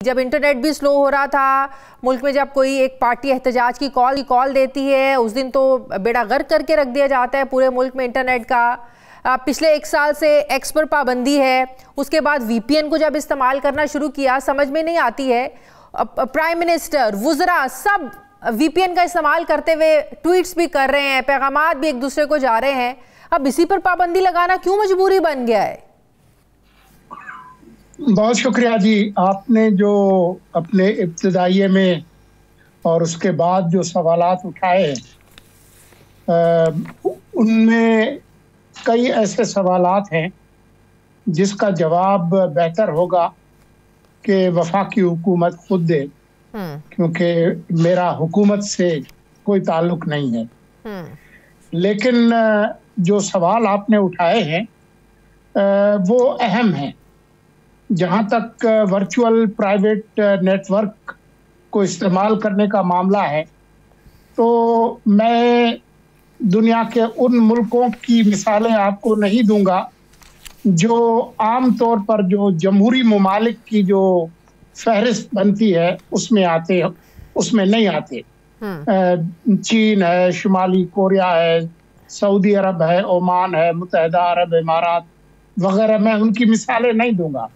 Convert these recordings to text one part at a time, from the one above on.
जब इंटरनेट भी स्लो हो रहा था मुल्क में, जब कोई एक पार्टी एहतजाज की कॉल देती है, उस दिन तो बेड़ा गर्क करके रख दिया जाता है पूरे मुल्क में इंटरनेट का। पिछले 1 साल से एक्स पर पाबंदी है, उसके बाद वीपीएन को जब इस्तेमाल करना शुरू किया समझ में नहीं आती है। प्राइम मिनिस्टर, वुज़रा सब वीपीएन का इस्तेमाल करते हुए ट्वीट्स भी कर रहे हैं, पैगामात भी एक दूसरे को जा रहे हैं। अब इसी पर पाबंदी लगाना क्यों मजबूरी बन गया है? बहुत शुक्रिया जी। आपने जो अपने इब्तिदाइये में और उसके बाद जो सवालात उठाए, उनमें कई ऐसे सवालात हैं जिसका जवाब बेहतर होगा कि वफाकी हुकूमत खुद दे, क्योंकि मेरा हुकूमत से कोई ताल्लुक नहीं है। लेकिन जो सवाल आपने उठाए हैं वो अहम हैं। जहाँ तक वर्चुअल प्राइवेट नेटवर्क को इस्तेमाल करने का मामला है, तो मैं दुनिया के उन मुल्कों की मिसालें आपको नहीं दूंगा जो आम तौर पर जो जमहूरी ममालिक की जो फहरिस्त बनती है उसमें नहीं आते। चीन है, शुमाली कोरिया है, सऊदी अरब है, ओमान है, मुत्तहिदा अरब इमारात वगैरह, मैं उनकी मिसालें नहीं दूंगा।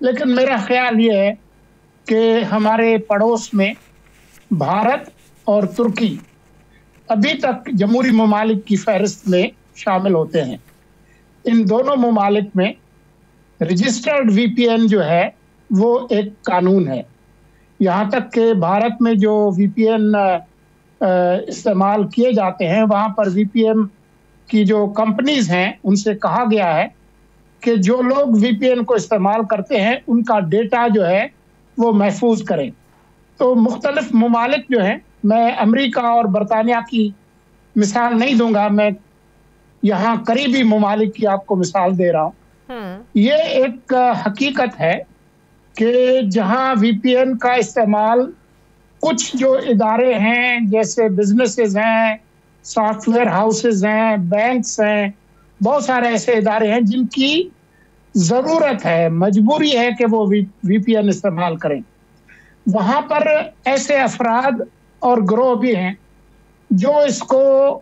लेकिन मेरा ख्याल ये है कि हमारे पड़ोस में भारत और तुर्की अभी तक जमहूरी ममालिक की फहरिस्त में शामिल होते हैं। इन दोनों ममालिक में रजिस्टर्ड वीपीएन जो है वो एक कानून है। यहाँ तक कि भारत में जो वीपीएन इस्तेमाल किए जाते हैं, वहाँ पर वीपीएन की जो कंपनीज हैं उनसे कहा गया है कि जो लोग वीपीएन को इस्तेमाल करते हैं उनका डेटा जो है वो महफूज करें। तो मुख्तलिफ ममालिक जो हैं, मैं अमेरिका और बरतानिया की मिसाल नहीं दूंगा, मैं यहाँ करीबी ममालिक की आपको मिसाल दे रहा हूँ। ये एक हकीकत है कि जहाँ वीपीएन का इस्तेमाल कुछ जो इदारे हैं, जैसे बिजनेसेस हैं, सॉफ्टवेयर हाउसेस हैं, बैंक्स हैं, बहुत सारे ऐसे इदारे हैं जिनकी ज़रूरत है, मजबूरी है कि वो वीपीएन इस्तेमाल करें। वहाँ पर ऐसे अफराद और गिरोह भी हैं जो इसको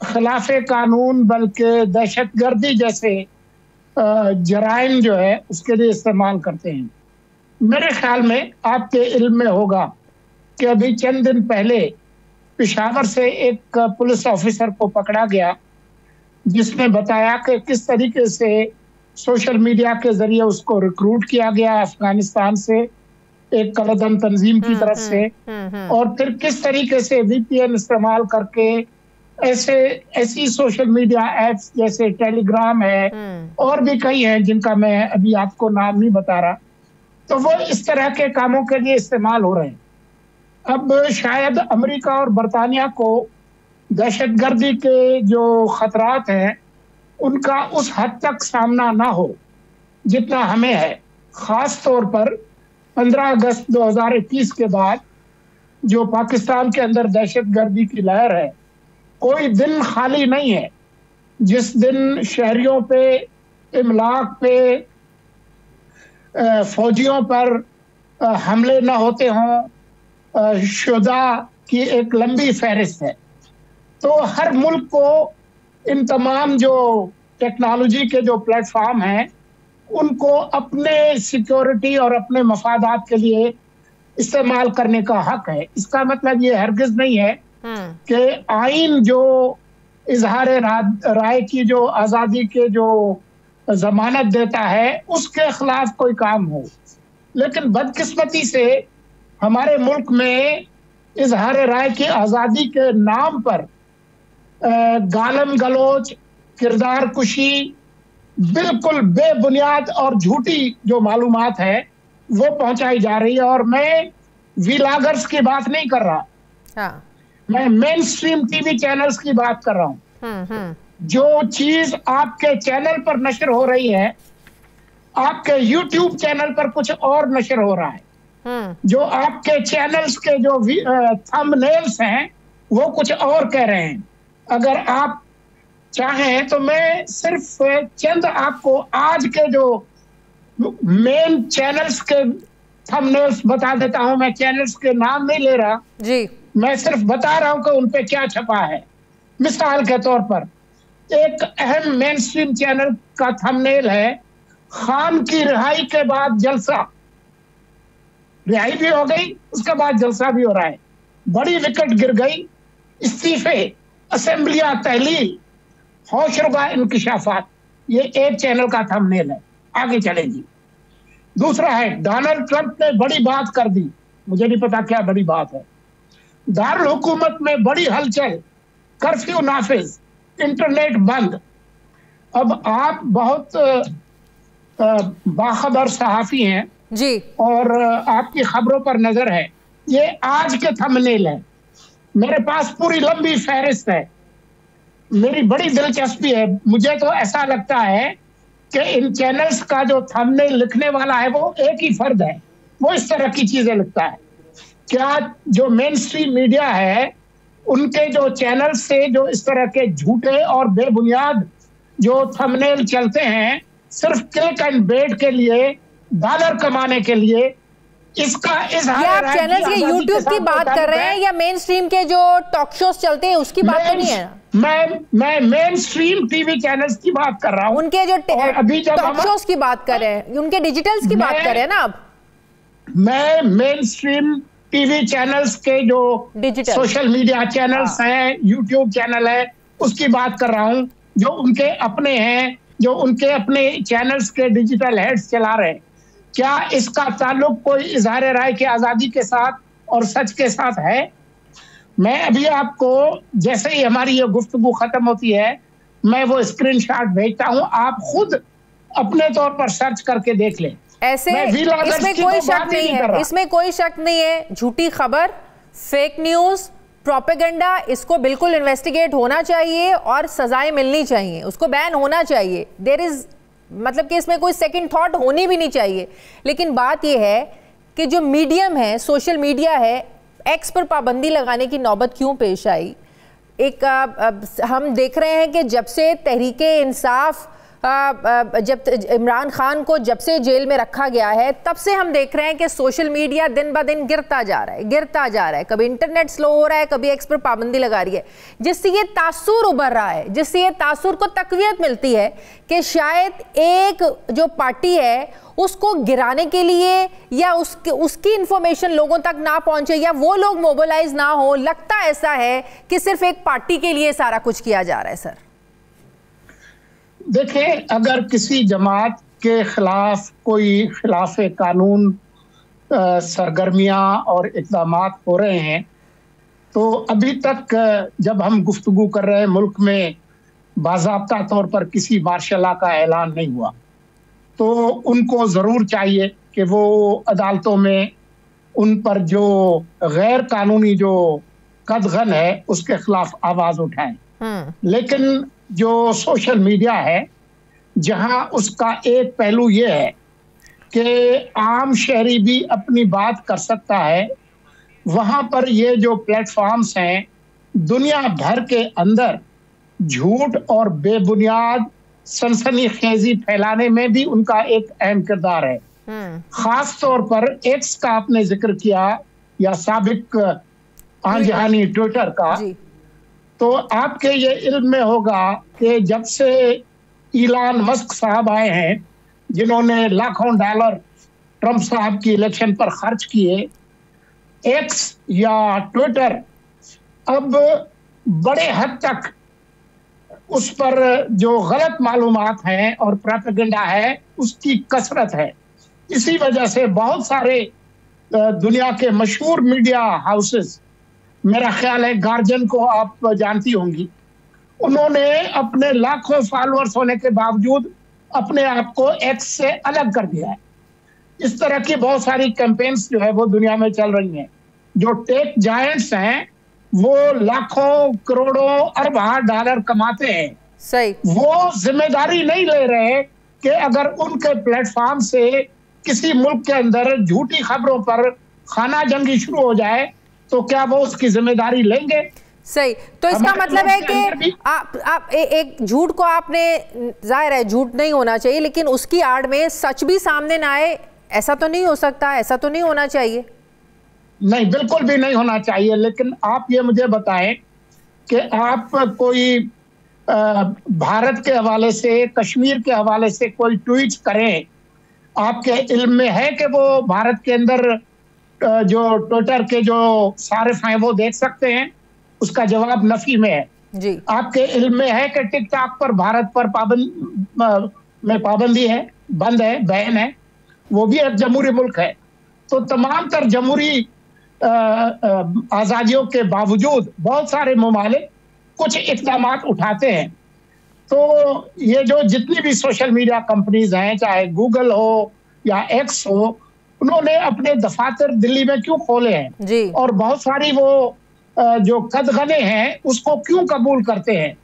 खिलाफ कानून बल्कि दहशतगर्दी जैसे जराइम जो है उसके लिए इस्तेमाल करते हैं। मेरे ख्याल में आपके इल्म में होगा कि अभी चंद दिन पहले पेशावर से एक पुलिस ऑफिसर को पकड़ा गया जिसने बताया कि किस तरीके से सोशल मीडिया के जरिए उसको रिक्रूट किया गया अफगानिस्तान से, एक कलदम तंजीम की तरफ से, और फिर किस तरीके से वीपीएन इस्तेमाल करके ऐसी सोशल मीडिया एप्स जैसे टेलीग्राम है और भी कई हैं जिनका मैं अभी आपको नाम नहीं बता रहा, तो वो इस तरह के कामों के लिए इस्तेमाल हो रहे हैं। अब शायद अमेरिका और बरतानिया को दहशतगर्दी के जो खतरात हैं उनका उस हद तक सामना ना हो जितना हमें है। खास तौर पर 15 अगस्त 2021 के बाद जो पाकिस्तान के अंदर दहशतगर्दी की लहर है, कोई दिन खाली नहीं है जिस दिन शहरियों पे, इमलाक पे, फौजियों पर हमले न होते हों। शुदा की एक लंबी फहरिस्त है। तो हर मुल्क को इन तमाम जो टेक्नोलॉजी के जो प्लेटफॉर्म हैं उनको अपने सिक्योरिटी और अपने मफादात के लिए इस्तेमाल करने का हक है। इसका मतलब ये हरगिज नहीं है कि आइन जो इजहार राय की जो आज़ादी के जो जमानत देता है उसके खिलाफ कोई काम हो। लेकिन बदकिस्मती से हमारे मुल्क में इजहार राय की आज़ादी के नाम पर गालम गलोच, किरदार कुशी, बिल्कुल बेबुनियाद और झूठी जो मालूमात है वो पहुंचाई जा रही है। और मैं व्लॉगर्स की बात नहीं कर रहा, मैं मेन स्ट्रीम टीवी चैनल्स की बात कर रहा हूँ। जो चीज आपके चैनल पर नशर हो रही है, आपके यूट्यूब चैनल पर कुछ और नशर हो रहा है। जो आपके चैनल्स के जो थंबनेल्स हैं वो कुछ और कह रहे हैं। अगर आप चाहें तो मैं सिर्फ चंद आपको आज के जो मेन चैनल्स के थंबनेल्स बता देता हूं, मैं चैनल्स के नाम नहीं ले रहा जी, मैं सिर्फ बता रहा हूं कि उन पे क्या छपा है। मिसाल के तौर पर एक अहम मेन स्ट्रीम चैनल का थंबनेल है, खान की रिहाई के बाद जलसा। रिहाई भी हो गई, उसके बाद जलसा भी हो रहा है, बड़ी विकेट गिर गई, इस्तीफे, असेंबलियां तहलील, हौशरुबा इंकिशाफात। ये एक चैनल का थंबनेल है। आगे चलेगी। दूसरा है, डोनाल्ड ट्रंप ने बड़ी बात कर दी। मुझे नहीं पता क्या बड़ी बात है। दारुल हुकूमत में बड़ी हलचल, कर्फ्यू नाफिज, इंटरनेट बंद। अब आप बहुत बाखबर सहाफी हैं जी, और आपकी खबरों पर नजर है। ये आज के थंबनेल है। मेरे पास पूरी लंबी फहरिस्त है, मेरी बड़ी दिलचस्पी है। मुझे तो ऐसा लगता है कि इन चैनल्स का जो थंबनेल लिखने वाला है वो एक ही फर्द है, वो इस तरह की चीजें लिखता है। क्या जो मेन स्ट्रीम मीडिया है उनके जो चैनल से जो इस तरह के झूठे और बेबुनियाद जो थंबनेल चलते हैं सिर्फ क्लिक एंड बेट के लिए, डॉलर कमाने के लिए, इसका ये आप चैनल्स के यूट्यूब की बात कर रहे हैं या मेन स्ट्रीम के जो टॉक शोज चलते हैं उसकी बात तो नहीं है? मैं मेन स्ट्रीम टीवी चैनल्स की बात कर रहा हूं। उनके जो टॉक शोज की बात कर रहे हैं, उनके डिजिटल्स की बात कर रहे हैं ना आप? मैं मेन स्ट्रीम टीवी चैनल्स के जो सोशल मीडिया चैनल्स हैं, यूट्यूब चैनल है, उसकी बात कर रहा हूं, जो उनके अपने हैं, जो उनके अपने चैनल्स के डिजिटल हेड्स चला रहे हैं। क्या इसका ताल्लुक कोई इजहार राय की आजादी के साथ और सच के साथ है? मैं अभी आपको, जैसे ही हमारी ये गुफ्तगू खत्म होती है, मैं वो स्क्रीनशॉट भेजता हूं, आप खुद अपने तौर पर सर्च करके देख लें। ऐसे इसमें कोई शक नहीं है, इसमें कोई शक नहीं है। झूठी खबर, फेक न्यूज, प्रोपेगेंडा, इसको बिल्कुल इन्वेस्टिगेट होना चाहिए और सजाएं मिलनी चाहिए, उसको बैन होना चाहिए। देयर इज मतलब कि इसमें कोई सेकंड थॉट होनी भी नहीं चाहिए। लेकिन बात यह है कि जो मीडियम है, सोशल मीडिया है, एक्स पर पाबंदी लगाने की नौबत क्यों पेश आई? एक हम देख रहे हैं कि जब से तहरीके इंसाफ, जब इमरान खान को जब से जेल में रखा गया है, तब से हम देख रहे हैं कि सोशल मीडिया दिन ब दिन गिरता जा रहा है। कभी इंटरनेट स्लो हो रहा है, कभी एक्स पर पाबंदी लगा रही है, जिससे ये तासुर उभर रहा है, जिससे ये तासुर को तकवीयत मिलती है कि शायद एक जो पार्टी है उसको गिराने के लिए या उसकी इंफॉर्मेशन लोगों तक ना पहुंचे या वो लोग मोबिलाइज ना हो। लगता ऐसा है कि सिर्फ एक पार्टी के लिए सारा कुछ किया जा रहा है। सर देखें, अगर किसी जमात के खिलाफ कोई खिलाफ कानून सरगर्मियां और इक़दाम हो रहे हैं, तो अभी तक जब हम गुफ्तगू कर रहे हैं मुल्क में बाज़ाब्ता तौर पर किसी मार्शल लॉ का ऐलान नहीं हुआ, तो उनको ज़रूर चाहिए कि वो अदालतों में उन पर जो गैर कानूनी जो कदगन है उसके खिलाफ आवाज़ उठाएं। लेकिन जो सोशल मीडिया है, जहां उसका एक पहलू ये है कि आम शहरी भी अपनी बात कर सकता है, वहां पर ये जो प्लेटफॉर्म्स हैं दुनिया भर के अंदर झूठ और बेबुनियाद सनसनीखेजी फैलाने में भी उनका एक अहम किरदार है। खास तौर पर एक्स का आपने जिक्र किया या साबिक आंजहानी ट्विटर का, तो आपके ये इल्म में होगा कि जब से इलान मस्क साहब आए हैं, जिन्होंने लाखों डॉलर ट्रंप साहब की इलेक्शन पर खर्च किए, एक्स या ट्विटर अब बड़े हद तक उस पर जो गलत मालूमात हैं और प्रोपेगेंडा है उसकी कसरत है। इसी वजह से बहुत सारे दुनिया के मशहूर मीडिया हाउसेस, मेरा ख्याल है गार्जियन को आप जानती होंगी, उन्होंने अपने लाखों फॉलोअर्स होने के बावजूद अपने आप को एक्स से अलग कर दिया है। इस तरह की बहुत सारी कैंपेन्स जो है वो दुनिया में चल रही हैं। जो टेक जायंट्स हैं वो लाखों करोड़ों अरब डॉलर कमाते हैं, सही, वो जिम्मेदारी नहीं ले रहे कि अगर उनके प्लेटफॉर्म से किसी मुल्क के अंदर झूठी खबरों पर खाना जंगी शुरू हो जाए तो क्या वो उसकी जिम्मेदारी लेंगे? सही। तो इसका मतलब है कि आप एक झूठ को आपने, जाहिर है झूठ नहीं होना चाहिए, लेकिन उसकी आड़ में सच भी सामने ना आए, ऐसा तो नहीं हो सकता, ऐसा तो नहीं होना चाहिए। नहीं, बिल्कुल भी नहीं होना चाहिए। लेकिन आप ये मुझे बताएं कि आप कोई भारत के हवाले से, कश्मीर के हवाले से कोई ट्वीट करें, आपके इल्म में है कि वो भारत के अंदर जो ट्विटर के जो सारिफ हैं वो देख सकते हैं? उसका जवाब नफी में है जी। आपके इल्म में है कि टिकटॉक पर भारत पर पाबंदी है, बंद है, बैन है? वो भी एक जमहूरी मुल्क है। तो तमाम तर जमहूरी आज़ादियों के बावजूद बहुत सारे ममालिक कुछ इक़दाम उठाते हैं। तो ये जो जितनी भी सोशल मीडिया कंपनीज हैं, चाहे गूगल हो या एक्स हो, उन्होंने अपने दफातर दिल्ली में क्यों खोले हैं जी। और बहुत सारी वो जो कदगने हैं उसको क्यों कबूल करते हैं?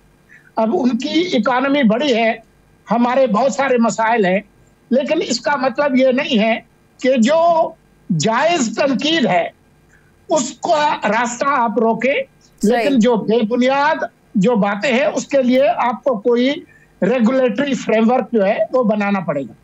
अब उनकी इकोनॉमी बड़ी है, हमारे बहुत सारे मसाइल हैं, लेकिन इसका मतलब ये नहीं है कि जो जायज तनकीद है उसका रास्ता आप रोके, लेकिन जो बेबुनियाद जो बातें हैं उसके लिए आपको कोई रेगुलेटरी फ्रेमवर्क जो है वो बनाना पड़ेगा।